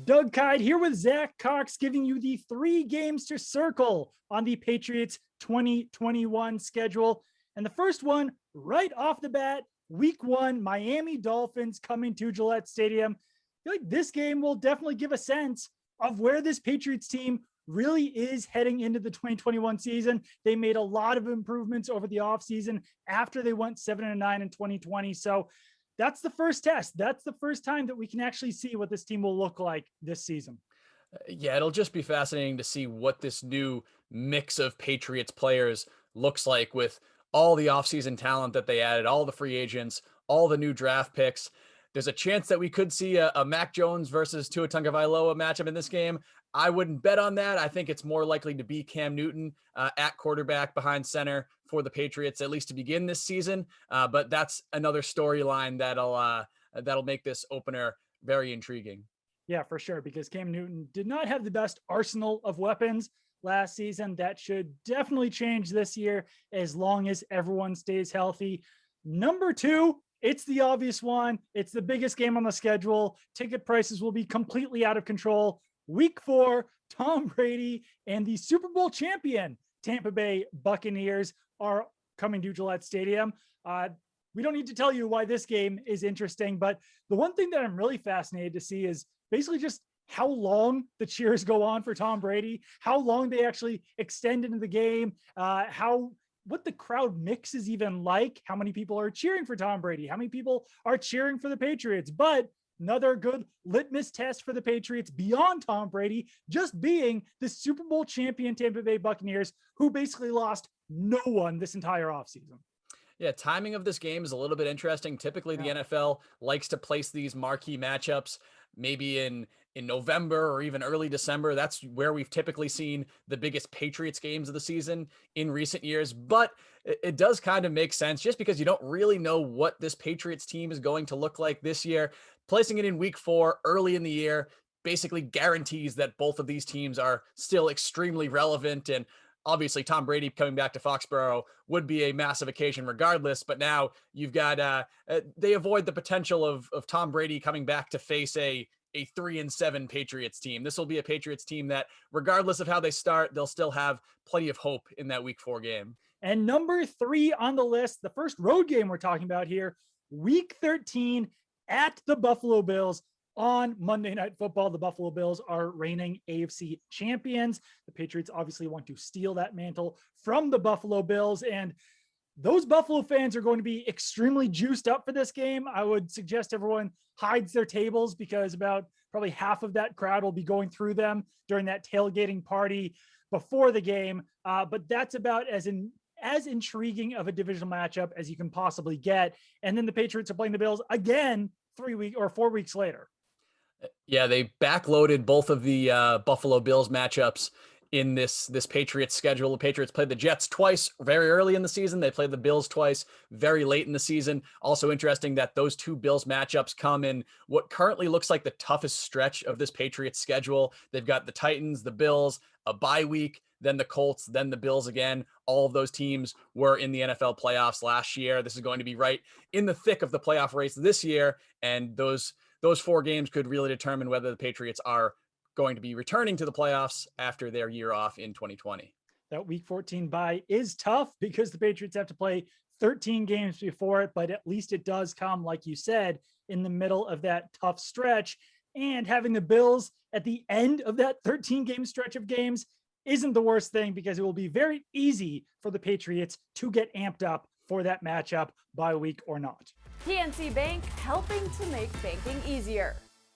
Doug Kide here with Zach Cox, giving you the 3 games to circle on the Patriots 2021 schedule. And the first one, right off the bat, week 1, Miami Dolphins coming to Gillette Stadium. I feel like this game will definitely give a sense of where this Patriots team really is heading into the 2021 season. They made a lot of improvements over the offseason after they went 7-9 in 2020. So that's the first test. That's the first time that we can actually see what this team will look like this season. Yeah, it'll just be fascinating to see what this new mix of Patriots players looks like with all the offseason talent that they added, all the free agents, all the new draft picks. There's a chance that we could see a Mac Jones versus Tua Tagovailoa matchup in this game. I wouldn't bet on that. I think it's more likely to be Cam Newton at quarterback behind center for the Patriots, at least to begin this season. But that's another storyline that'll make this opener very intriguing. Yeah, for sure, because Cam Newton did not have the best arsenal of weapons last season. That should definitely change this year as long as everyone stays healthy. Number 2, it's the obvious one. It's the biggest game on the schedule. Ticket prices will be completely out of control. Week 4, Tom Brady and the Super Bowl champion Tampa Bay Buccaneers are coming to Gillette Stadium. We don't need to tell you why this game is interesting, but the one thing that I'm really fascinated to see is basically just how long the cheers go on for Tom Brady, how long they actually extend into the game, what the crowd mix is even like, how many people are cheering for Tom Brady, how many people are cheering for the Patriots. But another good litmus test for the Patriots beyond Tom Brady just being the Super Bowl champion Tampa Bay Buccaneers, who basically lost no one this entire offseason. Yeah, timing of this game is a little bit interesting. Typically, the NFL likes to place these marquee matchups maybe in November or even early December. That's where we've typically seen the biggest Patriots games of the season in recent years. But it does kind of make sense just because you don't really know what this Patriots team is going to look like this year. Placing it in week 4 early in the year basically guarantees that both of these teams are still extremely relevant. And obviously, Tom Brady coming back to Foxborough would be a massive occasion regardless. But now you've got they avoid the potential of Tom Brady coming back to face a 3-7 Patriots team. This will be a Patriots team that, regardless of how they start, they'll still have plenty of hope in that week 4 game. And number 3 on the list, the first road game we're talking about here, week 13 at the Buffalo Bills. On Monday Night Football, the Buffalo Bills are reigning AFC champions. The Patriots obviously want to steal that mantle from the Buffalo Bills, and those Buffalo fans are going to be extremely juiced up for this game. I would suggest everyone hides their tables because about probably half of that crowd will be going through them during that tailgating party before the game. But that's about as intriguing of a divisional matchup as you can possibly get. And then the Patriots are playing the Bills again 4 weeks later. Yeah, they backloaded both of the Buffalo Bills matchups in this Patriots schedule. The Patriots played the Jets twice very early in the season. They played the Bills twice very late in the season. Also interesting that those 2 Bills matchups come in what currently looks like the toughest stretch of this Patriots schedule. They've got the Titans, the Bills, a bye week, then the Colts, then the Bills again. All of those teams were in the NFL playoffs last year. This is going to be right in the thick of the playoff race this year, and those 4 games could really determine whether the Patriots are going to be returning to the playoffs after their year off in 2020. That week 14 bye is tough because the Patriots have to play 13 games before it, but at least it does come, like you said, in the middle of that tough stretch. And having the Bills at the end of that 13-game stretch of games isn't the worst thing because it will be very easy for the Patriots to get amped up for that matchup, bye week or not. PNC Bank, helping to make banking easier.